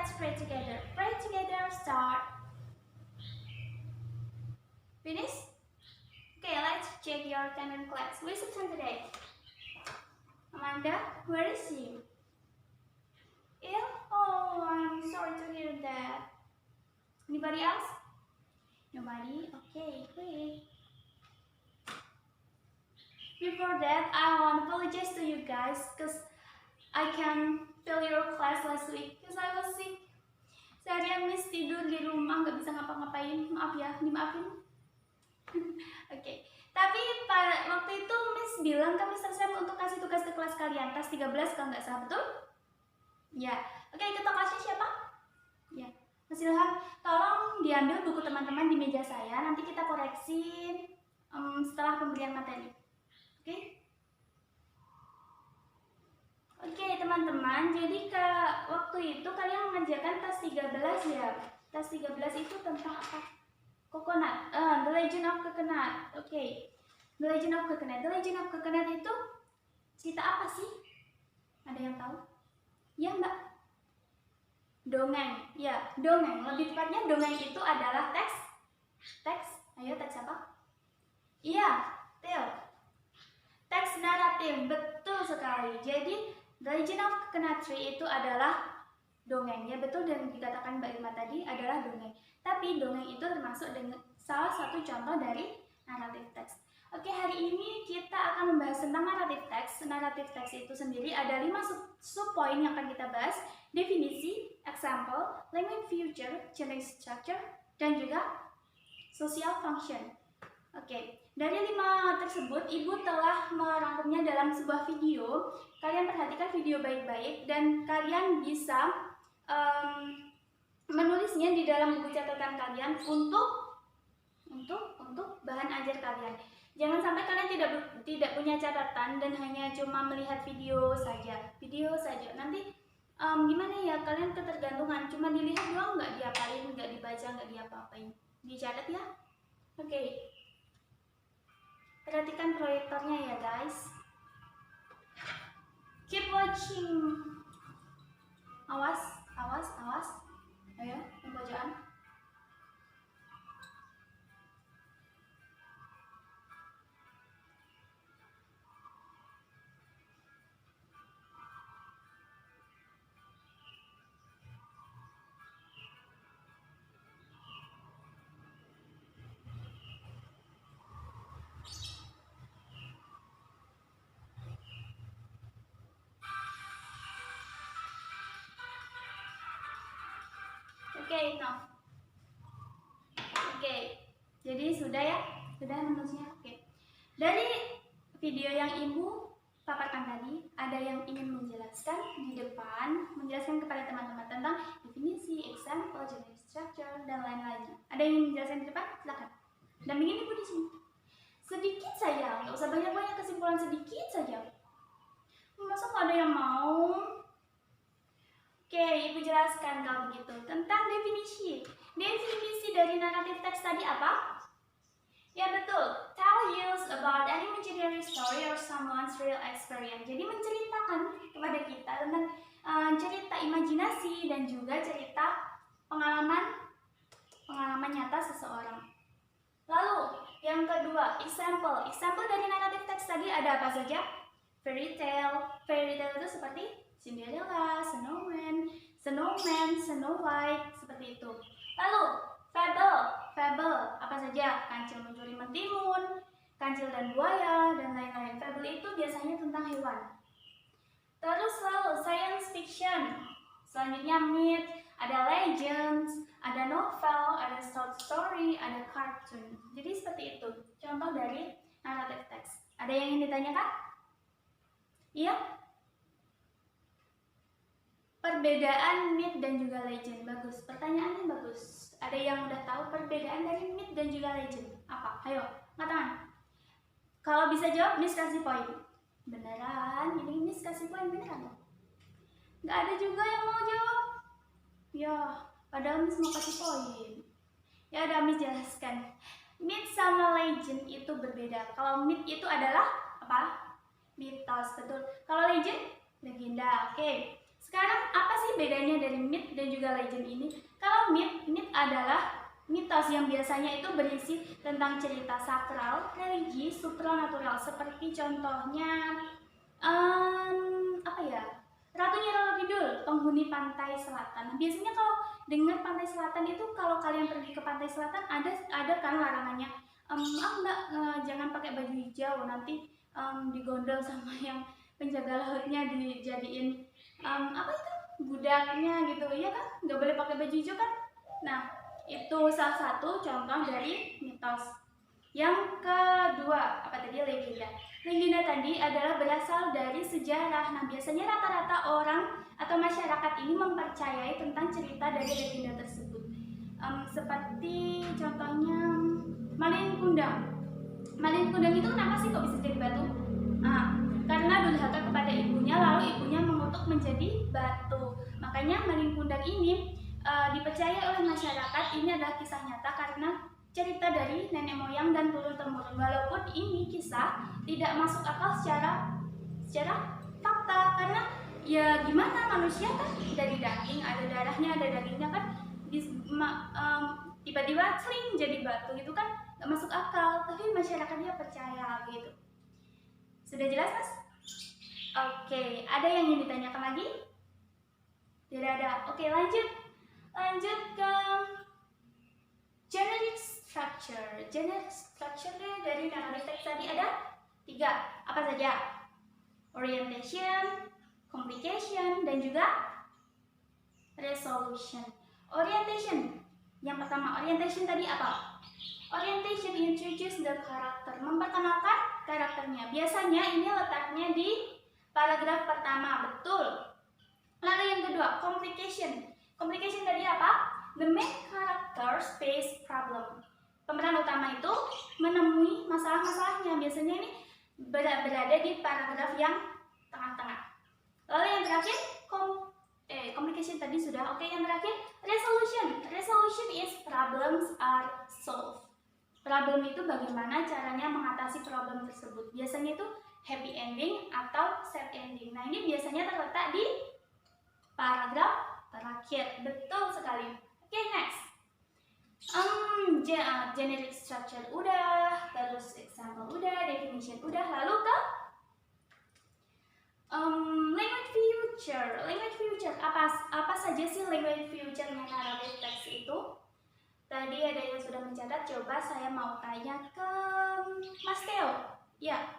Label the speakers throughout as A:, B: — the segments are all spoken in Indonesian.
A: let's pray together. Pray together, start. Finish? Okay, let's check your attendance class. Who is absent today? Amanda, where is she? Ill? Oh, I'm sorry to hear that. Anybody else? Nobody? Okay, great. Before that, I want to apologize to you guys because I can fill your class last week because I was sick. Seharian Miss tidur di rumah, nggak bisa ngapa-ngapain. Maaf ya, dimaafin. Oke. Tapi waktu itu Miss bilang ke Mr. Sam untuk kasih tugas ke kelas kalian, tas 13 kalau nggak salah, betul? Ya. Oke, ketua kelasnya siapa? Ya. Mas Ilham, tolong diambil buku teman-teman di meja saya, nanti kita koreksi setelah pemberian materi. Oke? Oke, teman-teman, jadi waktu itu kalian mengerjakan tas 13 ya. Tas 13 itu tentang apa? Coconut, The Legend of Coconut. Oke. The Legend of Coconut. The Legend of Coconut itu cerita apa sih? Ada yang tahu? Ya, Mbak. Dongeng. Ya, dongeng. Lebih tepatnya dongeng itu adalah teks. Ayo, teks apa? Iya, tale. Teks naratif, betul sekali. Jadi, The Legend of Coconut Tree itu adalah dongeng. Ya, betul, dan dikatakan Mbak Irma tadi adalah dongeng. Tapi dongeng itu termasuk dengan salah satu contoh dari naratif teks. Oke, hari ini kita akan membahas tentang naratif teks. Naratif teks itu sendiri ada 5 sub-poin yang akan kita bahas. Definisi, example, language feature, genre structure, dan juga social function. Oke, dari 5 tersebut, Ibu telah merangkumnya dalam sebuah video. Kalian perhatikan video baik-baik dan kalian bisa menulisnya di dalam buku catatan kalian untuk bahan ajar kalian. Jangan sampai kalian tidak punya catatan dan hanya cuma melihat video saja. Nanti gimana ya, kalian ketergantungan, cuma dilihat doang, nggak diapalin, nggak dibaca, nggak diapa-apain. Dicatat ya. Oke. Perhatikan proyektornya ya guys. Keep watching. Awas. Ayo, pembacaan. Oke, no. Oke, jadi sudah ya? Sudah menulisnya? Oke. Dari video yang Ibu paparkan tadi, ada yang ingin menjelaskan di depan, menjelaskan kepada teman-teman tentang definisi, example, genre structure, dan lain-lain. Ada yang ingin menjelaskan di depan? Silakan. Dampingin Ibu di sini. Sedikit saja, nggak usah banyak-banyak, kesimpulan sedikit saja. Masa nggak ada yang mau? Oke, Ibu jelaskan kalau begitu tentang definisi. Definisi dari naratif teks tadi apa? Ya betul, tell us about any imaginary story or someone's real experience. Jadi menceritakan kepada kita tentang cerita imajinasi dan juga cerita pengalaman nyata seseorang. Lalu yang kedua, example. Example dari naratif teks tadi ada apa saja? Fairy tale. Fairy tale itu seperti Cinderella, Snowman, Snow White, seperti itu. Lalu, fable, apa saja? Kancil mencuri mentimun, kancil dan buaya, dan lain-lain. Fable itu biasanya tentang hewan. Terus lalu, science fiction. Selanjutnya myth, ada legends, ada novel, ada short story, ada cartoon. Jadi seperti itu, contoh dari naratif teks. Ada yang ingin ditanyakan? Iya? Perbedaan myth dan juga legend. Bagus, pertanyaannya bagus. Ada yang udah tahu perbedaan dari myth dan juga legend? Apa? Ayo, angkat tangan. Kalau bisa jawab, Miss kasih poin. Beneran? Ini Miss kasih poin beneran loh. Nggak ada juga yang mau jawab. Ya, padahal Miss mau kasih poin. Ya udah, Miss jelaskan. Myth sama legend itu berbeda. Kalau myth itu adalah apa? Mitos, betul. Kalau legend, legenda. Oke. Sekarang apa sih bedanya dari myth dan juga legend ini? Kalau myth adalah mitos yang biasanya itu berisi tentang cerita sakral, religi, supranatural, seperti contohnya apa ya? Ratunya Roro Kidul, penghuni pantai selatan. Biasanya kalau dengar pantai selatan itu, kalau kalian pergi ke pantai selatan ada kan larangannya. Enggak, jangan pakai baju hijau, nanti digondol sama yang penjaga lautnya, dijadiin apa itu budaknya gitu ya kan, nggak boleh pakai baju hijau kan. Nah, itu salah satu contoh dari mitos. Yang kedua, apa tadi? Legenda. Legenda tadi adalah berasal dari sejarah. Nah, biasanya rata-rata orang atau masyarakat ini mempercayai tentang cerita dari legenda tersebut. Seperti contohnya Malin Kundang. Malin Kundang itu kenapa sih kok bisa jadi batu? Karena durhaka kepada ibunya, lalu ibunya mengutuk menjadi batu. Makanya Malin Kundang ini dipercaya oleh masyarakat ini adalah kisah nyata karena cerita dari nenek moyang dan turun-temurun. Walaupun ini kisah tidak masuk akal secara fakta, karena ya gimana, manusia kan dari daging, ada darahnya, ada dagingnya kan, tiba-tiba sering jadi batu itu kan gak masuk akal, tapi masyarakatnya percaya gitu. Sudah jelas, Mas? Oke, ada yang ingin ditanyakan lagi? Tidak ada. Oke, lanjut ke generic structure. Generic structure-nya dari narrative text tadi ada 3. Apa saja? Orientation, complication, dan juga resolution. Orientation. Yang pertama, orientation tadi apa? Orientation introduce the character, memperkenalkan karakternya. Biasanya ini letaknya di paragraf pertama, betul. Lalu yang kedua, complication. Complication tadi apa? The main characters face problem. Pemeran utama itu menemui masalah-masalahnya. Biasanya ini berada di paragraf yang tengah-tengah. Lalu yang terakhir, complication tadi sudah. Oke, yang terakhir, resolution. Resolution is problems are solved. Problem itu bagaimana caranya mengatasi problem tersebut. Biasanya itu happy ending atau sad ending. Nah, ini biasanya terletak di paragraf terakhir. Betul sekali. Oke, next. Generic structure udah, terus example udah, definition udah, lalu ke language future. Language future apa saja sih language future-nya narrative text itu? Tadi ada yang sudah mencatat, coba saya mau tanya ke Mas Theo. Ya,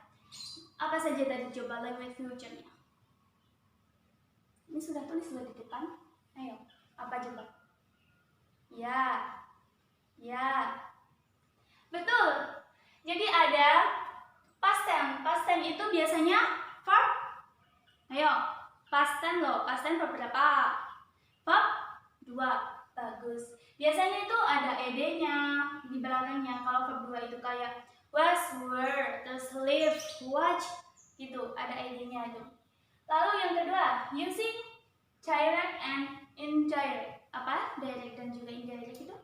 A: apa saja tadi coba language future-nya? Ini sudah tulis di depan. Ayo, apa coba? Ya, betul. Jadi ada past tense. Past tense itu biasanya verb. Ayo, past tense loh. Past tense verb berapa? Verb 2. Bagus. Biasanya itu ada ed-nya di belakangnya. Kalau verb 2 itu kayak was, were, terus live, watch, gitu. Ada ed-nya itu. Lalu yang kedua, using direct and indirect. Apa? Direct dan juga indirect itu?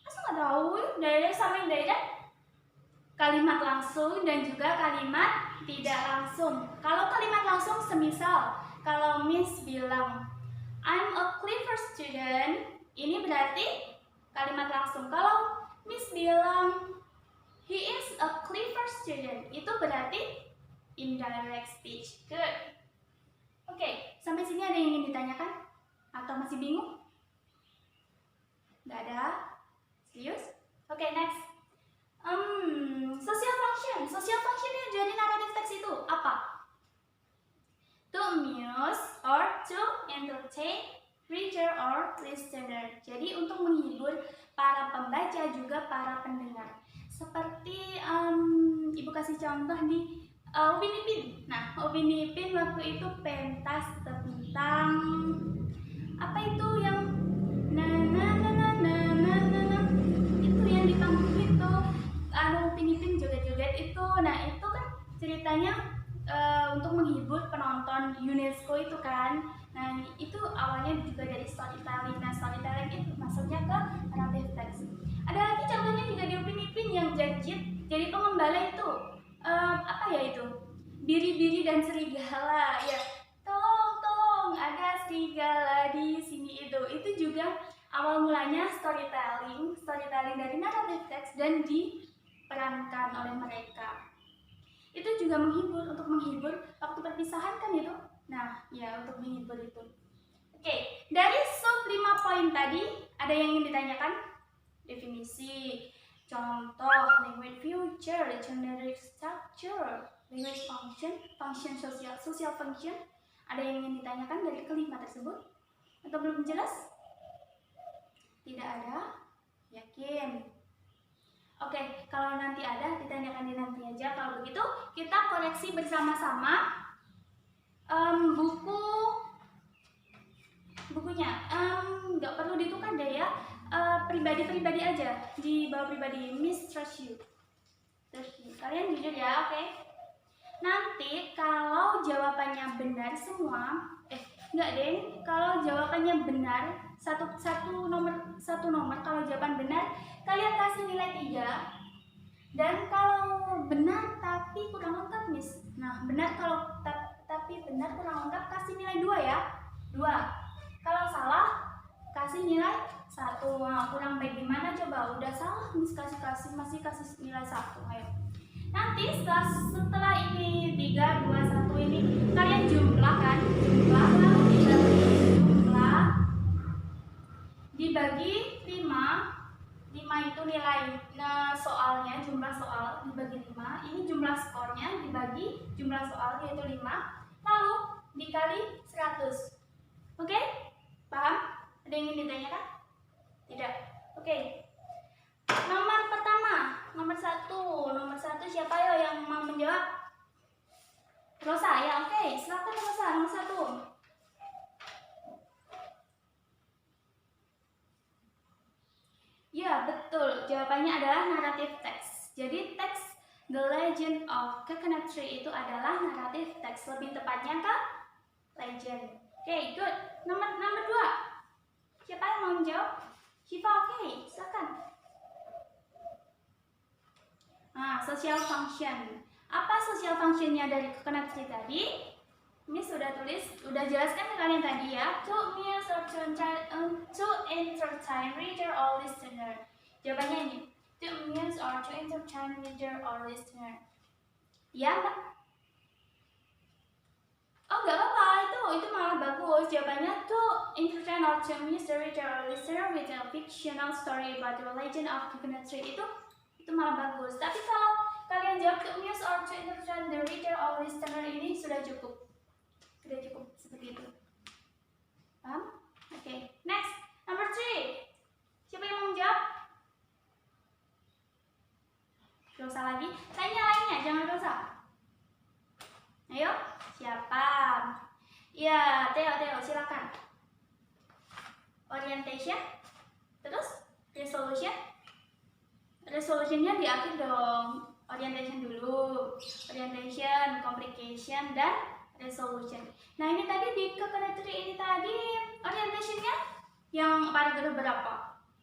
A: Masa nggak tahu? Direct sama indirect? Kalimat langsung dan juga kalimat tidak langsung. Kalau kalimat langsung semisal, kalau Miss bilang, I'm a clever student, ini berarti kalimat langsung. Kalau Miss bilang, he is a clever student, itu berarti indirect speech. Good. Oke, sampai sini ada yang ingin ditanyakan? Atau masih bingung? Nggak ada? Serius? Oke, next. Social function. Social function yang dari narrative text itu apa? To amuse or to entertain reader or listener. Jadi untuk menghibur para pembaca juga para pendengar. Seperti Ibu kasih contoh di Upin Ipin. Nah, Upin Ipin waktu itu pentas tentang apa itu yang itu yang di panggung itu, Upin Ipin joget-joget itu. Nah, itu kan ceritanya untuk menghibur penonton UNESCO itu kan. Nah, itu awalnya juga dari storytelling. Nah, storytelling itu masuknya ke narrative text. Ada lagi contohnya juga di Upin Ipin yang jadi pengembala itu. Apa ya itu? Biri-biri dan serigala. Ya, tolong, ada segala di sini itu juga awal mulanya storytelling dari naratif teks dan diperankan oleh mereka. Itu juga untuk menghibur waktu perpisahan kan itu. Nah, ya untuk menghibur itu. Oke, dari sub 5 poin tadi ada yang ingin ditanyakan? Definisi, contoh, language future, generic structure, language function social function. Ada yang ingin ditanyakan dari kelima tersebut? Atau belum jelas? Tidak ada? Yakin? Oke, kalau nanti ada, ditanyakan di nanti aja. Kalau begitu, kita koreksi bersama-sama bukunya. Nggak perlu ditukar deh ya. Pribadi-pribadi aja. Di bawah pribadi, Miss trust you. Kalian jujur ya, oke? Nanti kalau jawabannya benar semua, enggak deh. Kalau jawabannya benar, satu nomor kalau jawaban benar, kalian kasih nilai 3. Dan kalau benar tapi kurang lengkap, Miss. Nah, benar kalau tapi benar kurang lengkap, kasih nilai 2 ya. 2. Kalau salah, kasih nilai 1. Nah, kurang baik gimana coba? Udah salah, Miss masih kasih nilai 1. Ayo. Nanti setelah ini 3, 2, 1 ini kalian jumlah kan? Jumlah lalu dibagi 5. 5 itu nilai soalnya, jumlah soal dibagi 5. Ini jumlah skornya dibagi jumlah soal yaitu 5. Lalu dikali 100. Oke? Paham? Ada yang ingin ditanyakan? Tidak? Oke. Nomor pertama, nomor 1 siapa ya yang mau menjawab? Rosa ya, oke. Silakan Rosa, nomor 1. Ya, betul. Jawabannya adalah naratif teks. Jadi teks The Legend of Coconut Tree itu adalah naratif teks. Lebih tepatnya ke legend. Oke, good. Nomor 2. Siapa yang mau menjawab? Shiva, oke. Silakan. Nah, social function. Apa social functionnya dari Coconut Tree tadi? Miss sudah jelaskan ke kalian tadi ya. To amuse or to entertain reader or listener. Jawabannya ini. To amuse or to entertain reader or listener. Ya, Mbak? Oh, nggak apa-apa. Itu malah bagus. Jawabannya to entertain or to amuse the reader or listener with a fictional story about the legend of Coconut Tree. Itu malah bagus. Tapi kalau kalian jawab to amuse or to entertain the reader or listener ini sudah cukup. Sudah cukup seperti itu. Paham? Oke. Next, number 3. Siapa yang mau menjawab? Rosa lagi. Tanya lainnya, jangan Rosa. Ayo, siapa? Ya, Theo, silakan. Orientation, terus resolution. Resolutionnya di akhir dong. Orientation dulu. Orientation, complication, dan resolution. Nah, ini tadi di Coconut Tree ini tadi orientationnya yang paragraf berapa?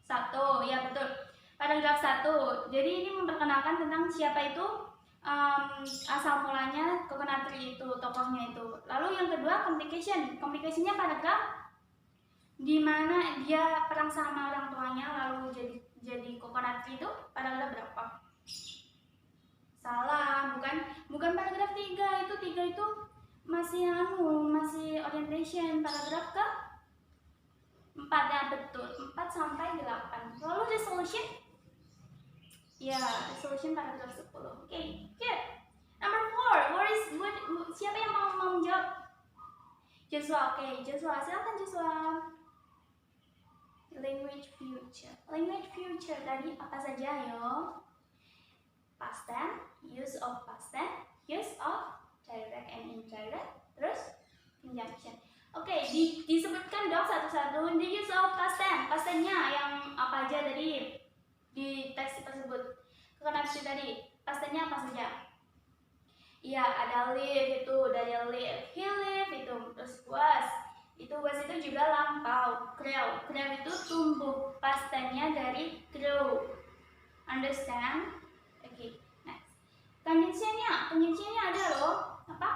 A: 1, ya betul. Paragraf 1. Jadi ini memperkenalkan tentang siapa itu asal mulanya Coconut Tree itu, tokohnya itu. Lalu yang kedua complication. Complicationnya paragraf di mana dia perang sama orang tuanya lalu jadi Coconut Tree itu paragraf berapa? Salah, bukan paragraf 3. Itu 3 itu masih orientation. Paragraf ke 4 ya, betul. 4 sampai 8. Lalu resolution? Ya, resolution paragraf 10. Oke, good. Number 4. Siapa yang mau menjawab? Joshua, oke. Joshua, silakan Joshua. Language future tadi apa saja yo? Past tense, use of past tense, use of direct and indirect, terus conjunction. Oke, disebutkan dong satu-satu. The use of past tense. Past tense-nya yang apa aja tadi di teks tersebut? Coconut Tree tadi. Past tense-nya apa saja? Iya, ada live itu dari live, he live itu, terus was. Was itu juga lampau. Grow itu tumbuh. Past tense-nya dari grow. Understand? Oke, next. Conjunction-nya ada loh. Apa?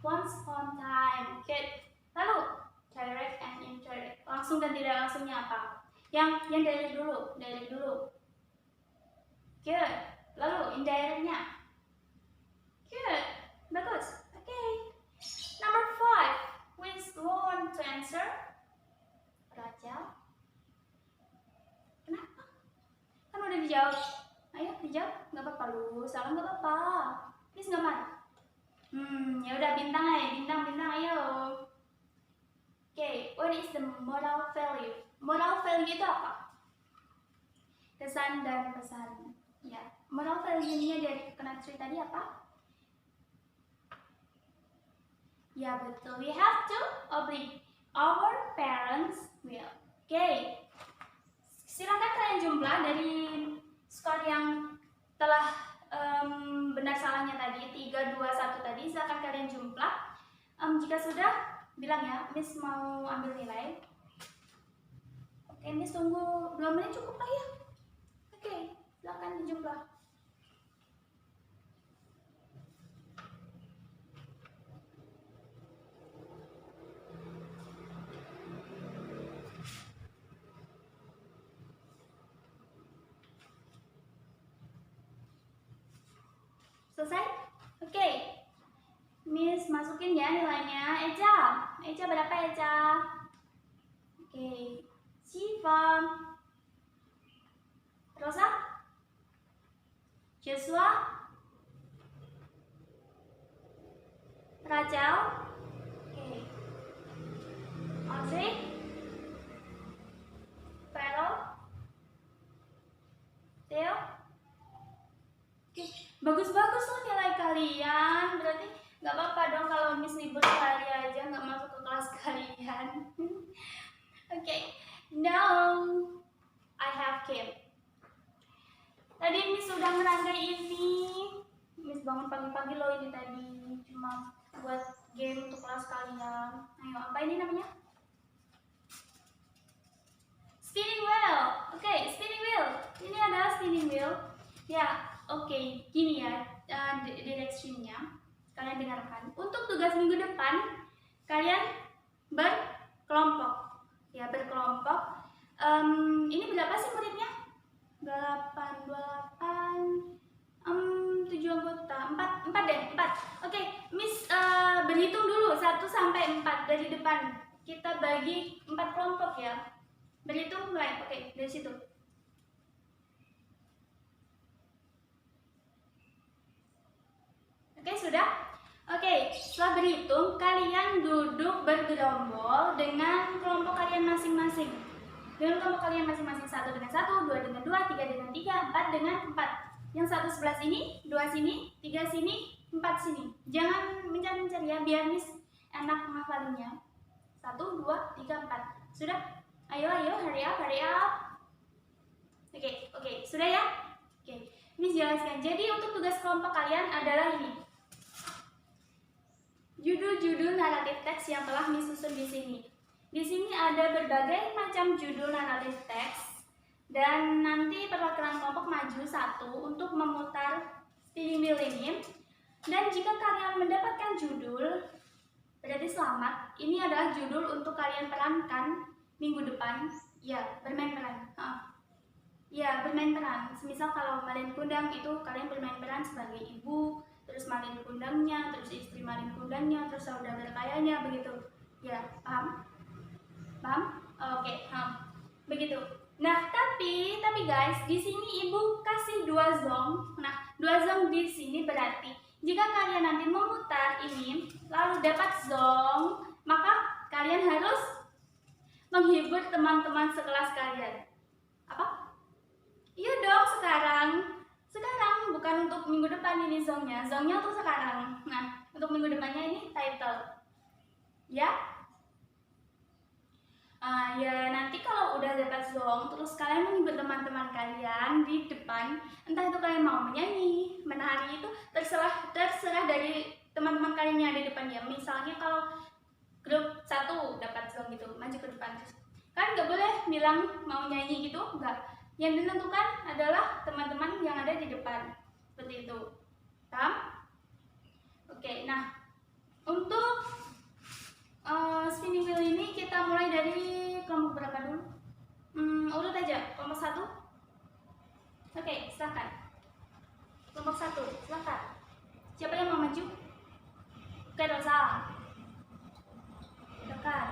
A: Once upon time. Okay. Lalu direct langsung dan tidak langsungnya apa? Yang direct dulu, Good. Lalu indirectnya. Good. Bagus. Okay. Number 5. Which one to answer? Raja. Kenapa? Kan udah dijawab. Ayo dijawab. Nggak apa-apa lu. Salah nggak apa-apa. Please nggak marah. Ya udah bintang ayo. Okay. What is the moral value? Moral value itu apa? Kesan dan pesan. Ya. Moral value-nya dari Kekanatsui tadi apa? Ya betul, we have to obey our parents will. Okay. Silakan kalian jumlah dari skor yang telah benar salahnya tadi 3, 2, 1 tadi. Silakan kalian jumlah. Jika sudah, bilang ya, Miss mau ambil nilai. Oke, Miss tunggu 2 menit cukup lah ya. Oke, silakan dijumlah. Selesai? Oke. Miss masukin ya nilainya. Eja berapa Eja? Oke. Siva. Rosa? Joshua? Rachel? Oke. Audrey? Vero? Theo? Oke. Bagus-bagus loh nilai kalian. Berarti nggak apa-apa dong kalau Miss libur sehari aja nggak masuk ke kelas kalian. Oke. Now I have Kim. Tadi Miss sudah merangkai ini. Miss bangun pagi-pagi loh ini tadi. Cuma buat game untuk kelas kalian. Ayo, apa ini namanya? Spinning wheel. Oke, spinning wheel. Ini adalah spinning wheel. Ya, oke. Gini ya directionnya. Kalian dengarkan. Untuk tugas minggu depan, kalian berkelompok. Ya, berkelompok. Ini berapa sih muridnya? 8, 7 anggota, 4 deh, 4. Oke, Miss berhitung dulu 1 sampai 4 dari depan. Kita bagi 4 kelompok ya. Berhitung mulai. Oke, dari situ. Oke, sudah? Oke, setelah berhitung, kalian duduk bergerombol dengan kelompok kalian masing-masing. Dengan kelompok kalian masing-masing, 1 dengan 1, 2 dengan 2, 3 dengan 3, 4 dengan 4. Yang 1 sebelah sini, 2 sini, 3 sini, 4 sini. Jangan mencari-mencari ya, biar Miss enak menghafalinya. 1, 2, 3, 4. Sudah? Ayo, hurry up. Oke, sudah ya? Oke, Miss jelaskan. Jadi untuk tugas kelompok kalian adalah ini. Judul-judul naratif teks yang telah Miss susun di sini. Di sini ada berbagai macam judul naratif teks dan nanti perwakilan kelompok maju 1 untuk memutar spinning wheel ini. Dan jika kalian mendapatkan judul, berarti selamat. Ini adalah judul untuk kalian perankan minggu depan. Ya, bermain peran. Ya, bermain peran. Semisal kalau Malin Kundang itu kalian bermain peran sebagai ibu, terus Malin Kundangnya, terus istri Malin Kundangnya, terus saudara kayanya, begitu. Ya, paham? Oke, begitu. Nah, tapi guys, di sini ibu kasih 2 zong. Nah, 2 zong di sini berarti jika kalian nanti memutar ini lalu dapat zong, maka kalian harus menghibur teman-teman sekelas kalian. Apa? Iya dong, sekarang, bukan untuk minggu depan ini zongnya untuk sekarang. Nah, untuk minggu depannya ini title. Ya? Ya nanti kalau udah dapat zong, terus kalian menghibur teman-teman kalian di depan, entah itu kalian mau menyanyi, menari, itu terserah dari teman-teman kalian yang ada di depan ya. Misalnya kalau grup 1 dapat zong gitu, maju ke depan, terus kan nggak boleh bilang mau nyanyi gitu, enggak. Yang ditentukan adalah teman-teman yang ada di depan, seperti itu. Paham? Oke, nah untuk spinning wheel ini kita mulai dari kelompok kelompok 1. Oke, silakan. Kelompok 1, silakan. Siapa yang mau maju? Oke, Rosa. Silakan.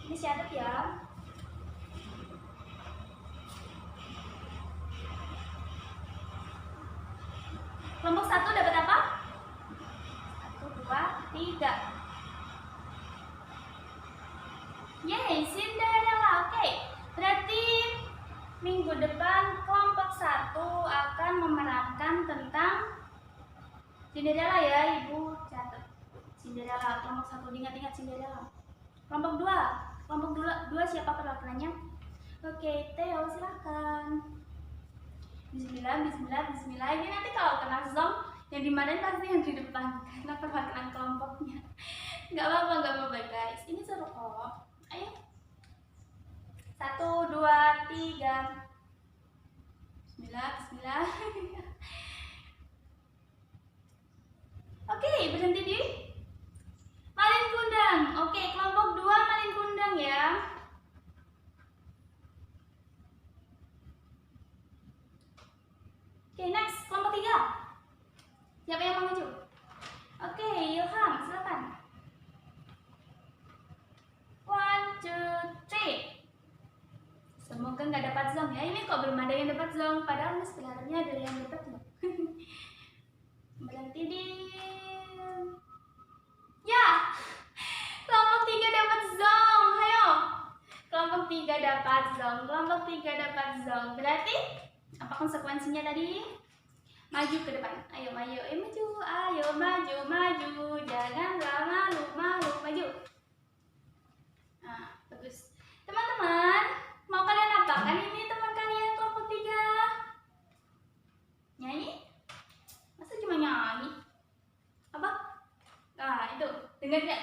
A: Ini siapa ya? Kelompok 1 dapat apa? 1, 2, 3. Yeay, Cinderella. Oke, berarti minggu depan kelompok 1 akan memerankan tentang Cinderella ya, Ibu catat. Cinderella, kelompok 1 diingat-ingat Cinderella. Kelompok 2 siapa perwakilannya? Oke, Theo silakan. Bismillah, bismillah, bismillah. Ini nanti kalau kena zong yang dimarahin pasti yang di depan karena perwakilan kelompoknya. Nggak apa-apa guys. Ini seru kok. Ayo. 1, 2, 3. Bismillah, bismillah. Oke, berhenti di Malin Kundang. Oke, kelompok 2 Malin Kundang ya. Oke, next, kelompok 3. Siapa yang mau maju? Oke, Ilham, silakan. 1, 2, 3. Semoga nggak dapat zong ya. Ini kok belum ada yang dapat zong, padahal sebenarnya ada yang dapat zong. Berhenti di ya. Kelompok 3 dapat zong. Ayo. Kelompok 3 dapat zong. Kelompok 3 dapat zong. Berarti apa konsekuensinya tadi? Maju ke depan. Ayo maju. Maju. Ayo maju, maju. Janganlah malu, maju. Nah, bagus. Teman-teman, mau kalian apakan ini teman kalian kelompok 3? Nyanyi? Masa cuma nyanyi? Apa? Nah, itu. Dengar gak?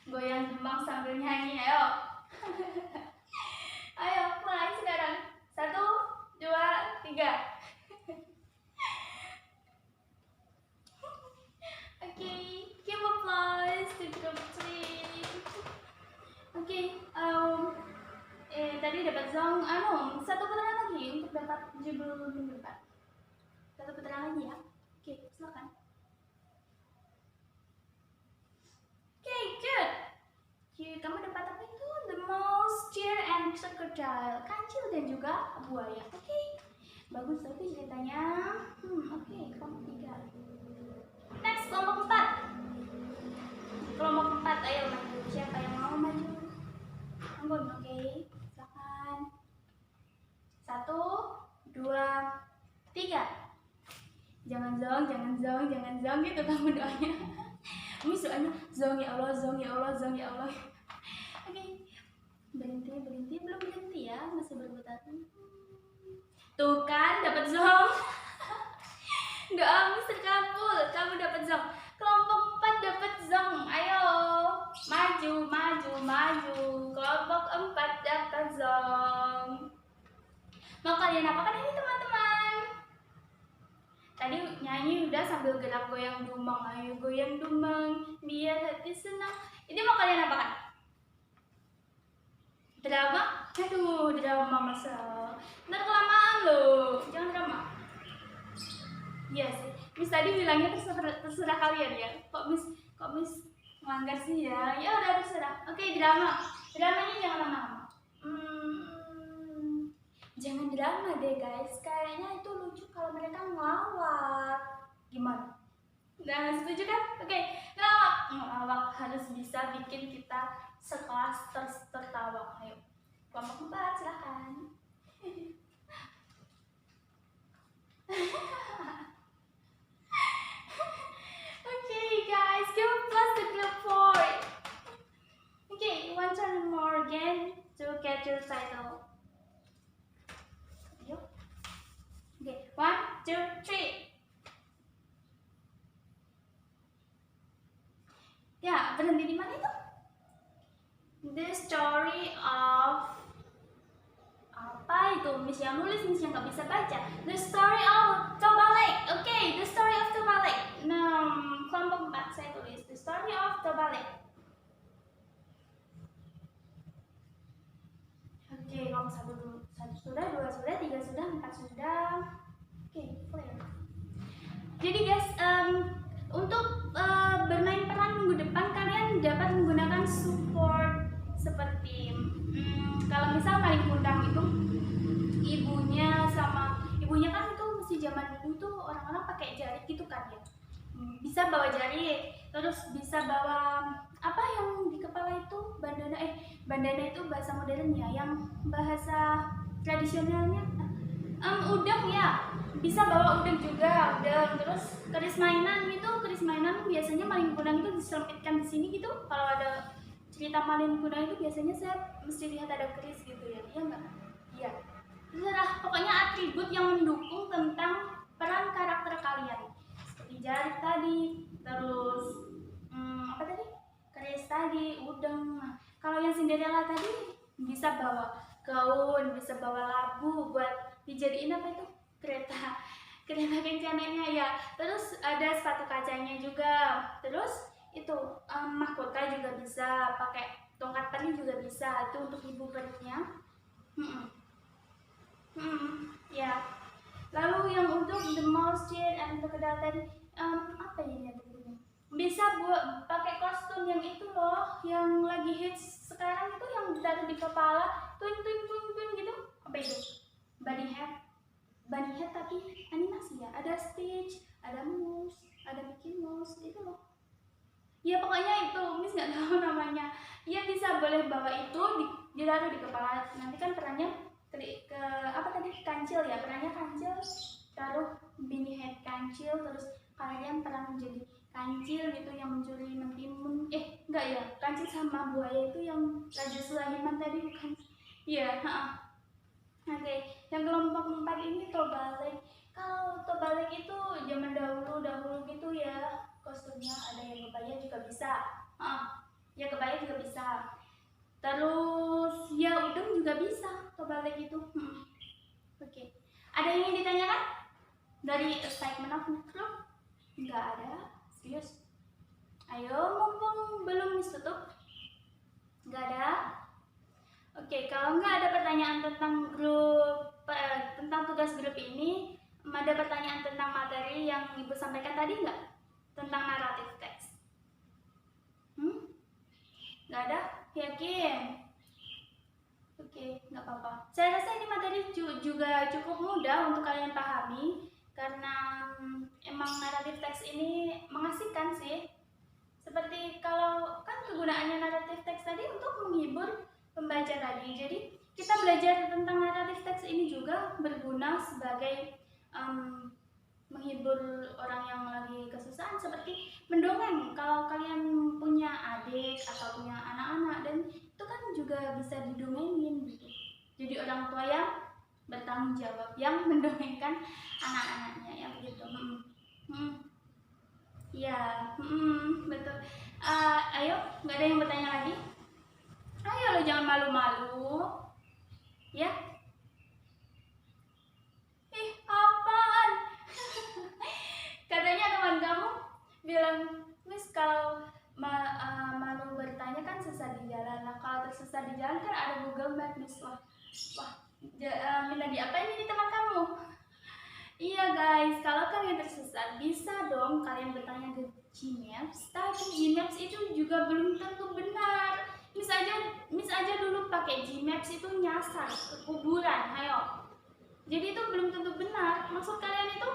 A: Goyang jembang sambil nyanyi. Ayo. Ayo, mulai sekarang. 1, 2, 3. Oke, give applause to group 3. Oke, tadi dapat zong. Satu putaran lagi untuk dapat judul minggu depan. Satu putaran lagi ya. Oke, silakan. Oke, good. Kamu dapat apa itu? The mouse, chair, and crocodile. Kancil dan juga buaya. Oke, bagus tapi ceritanya. Oke, kelompok 3. Next, kelompok 4. Kelompok 4, ayo maju. Siapa yang mau maju? Anggun, oke. Silakan. 1, 2, 3. Jangan zong gitu kamu doanya. Kamu doanya zong ya Allah, zong ya Allah, zong ya Allah. Oke. Berhenti, belum berhenti ya, masih berputar. Tuh kan dapat zong. Doa Mr. Kapul, kamu dapat zong. Kelompok 4 dapat zong. Ayo, maju. Kelompok 4 dapat zong. Mau kalian apakan ini teman-teman? Tadi nyanyi udah sambil gerak goyang dumang. Ayo goyang dumang, biar hati senang. Ini mau kalian apakan? Drama? Aduh, drama masa. Ntar kelamaan loh, jangan drama. Iya sih, Miss tadi bilangnya terserah kalian ya. Kok Miss melanggar sih ya? Ya udah terserah. Oke, dramanya jangan lama-lama. Jangan drama deh guys. Kayaknya itu lucu kalau mereka ngelawak. Gimana? Nah, setuju kan? Oke, ngelawak harus bisa bikin kita sekelas tertawa. Ayo, kelompok 4 silakan. Okay, guys, give plus to group 4. Okay, one turn more again to get your title. Ayo. Okay, 1, 2, 3. Ya, berhenti di mana itu? The story of apa itu? Miss yang nulis, Miss yang nggak bisa baca. The story of Toba Lake. Oke, the story of Toba Lake. Kelompok 4 saya tulis the story of Toba Lake. Oke, kelompok satu dulu, satu sudah, dua sudah, tiga sudah, empat sudah. Oke, clear. Jadi guys, untuk bermain peran minggu depan kalian dapat menggunakan support seperti kalau misal maling kundang itu ibunya kan itu masih zaman dulu tuh orang-orang pakai jari gitu kan ya. Bisa bawa jari, terus bisa bawa apa yang di kepala itu bandana itu bahasa modernnya, yang bahasa tradisionalnya udang ya, bisa bawa udang juga, terus keris mainan biasanya maling kundang itu diselipitkan di sini gitu. Kalau ada cerita maling kundang itu biasanya saya mesti lihat ada keris gitu ya, iya nggak? Iya. Terserah, pokoknya atribut yang mendukung tentang peran karakter kalian, seperti jari tadi, terus apa tadi, keris tadi, udang. Nah, kalau yang Cinderella tadi bisa bawa gaun, bisa bawa labu buat dijadiin apa itu, kereta kencananya ya. Terus ada sepatu kacanya juga. Terus itu mahkota juga bisa, pakai tongkat peri juga bisa, itu untuk ibu perinya. Ya. Lalu yang untuk the mouse chain and crocodile tadi apa ini bentuknya? Bisa buat pakai kostum yang itu loh, yang lagi hits sekarang itu, yang ditaruh di kepala, twing gitu. Apa itu? Bunny hat tapi animasi ya. Ada Stitch, ada Mouse, ada Mickey Mouse itu loh. Ya pokoknya itu, Miss nggak tahu namanya. Ya bisa boleh bawa itu ditaruh di kepala. Nanti kan perannya ke apa tadi, kancil ya, perannya kancil, taruh Bunny head kancil, terus kalian peran menjadi kancil gitu yang mencuri mentimun. Enggak ya, kancil sama buaya itu yang Raja Sulaiman tadi bukan? Iya, Oke, yang kelompok 4 ini Tobalik. Kalau Tobalik itu zaman dahulu gitu ya, kostumnya ada yang kebaya juga bisa. Ya kebaya juga bisa. Terus ya udang juga bisa, Tobalik itu. Oke. Ada yang ingin ditanyakan dari segmen of group? Nggak ada, serius. Ayo, mumpung belum ditutup. Nggak ada. Oke, kalau nggak ada pertanyaan tentang grup, tentang tugas grup ini, ada pertanyaan tentang materi yang Ibu sampaikan tadi nggak? Tentang naratif teks? Nggak ada? Yakin? Oke, nggak apa-apa. Saya rasa ini materi juga cukup mudah untuk kalian pahami, karena emang naratif teks ini mengasihkan sih. Seperti kalau kan kegunaannya naratif teks tadi untuk menghibur pembaca tadi. Jadi kita belajar tentang naratif teks ini juga berguna sebagai menghibur orang yang lagi kesusahan, seperti mendongeng. Kalau kalian punya adik atau punya anak-anak, dan itu kan juga bisa didongengin gitu. Jadi orang tua yang bertanggung jawab yang mendongengkan anak-anaknya yang begitu. Ya, betul. Ayo, nggak ada yang bertanya lagi? Ayo lo, jangan malu-malu, ya. Apaan? Katanya teman kamu bilang, Miss kalau malu bertanya kan susah di jalan. Nah kalau tersesat di jalan kan ada Google Map, Miss. Wah, minta diapain ini teman kamu? Iya guys, kalau kalian tersesat bisa dong kalian bertanya ke Gmaps. Tapi Gmaps itu juga belum tentu benar. Miss aja dulu pakai Gmaps itu nyasar ke kuburan, ayo. Jadi itu belum tentu benar. Maksud kalian itu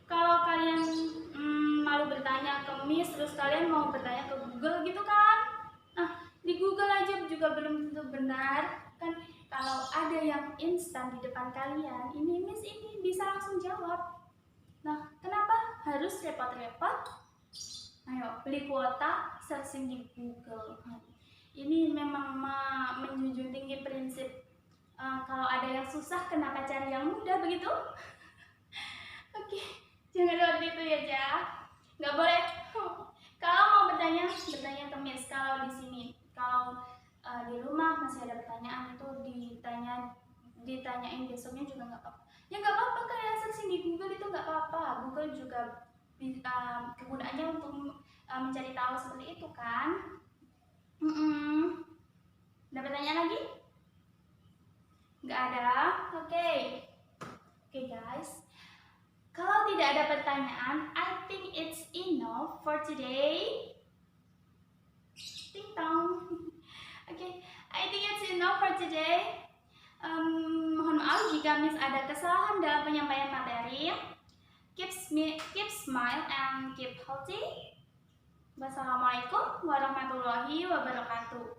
A: kalau kalian malu bertanya ke Miss, terus kalian mau bertanya ke Google gitu kan? Nah, di Google aja juga belum tentu benar kan. Kalau ada yang instan di depan kalian, ini Miss ini bisa langsung jawab. Nah, kenapa harus repot-repot? Ayo, beli kuota, searching di Google. Ini memang menjunjung tinggi prinsip kalau ada yang susah, kenapa cari yang mudah, begitu? Oke, jangan seperti itu ya, Jah. Nggak boleh. Kalau mau bertanya ke Miss. Kalau di sini, kalau di rumah masih ada pertanyaan, itu ditanyain besoknya juga nggak apa-apa. Ya nggak apa-apa, kalian searching di Google itu nggak apa-apa. Google juga kegunaannya untuk mencari tahu seperti itu kan. Ada pertanyaan lagi? Nggak Nggak ada? Oke. Oke guys. Kalau tidak ada pertanyaan, I think it's enough for today. Ding dong. Oke, I think it's enough for today. Mohon maaf jika Miss ada kesalahan dalam penyampaian materi. Keep smile and keep healthy. Wassalamualaikum warahmatullahi wabarakatuh.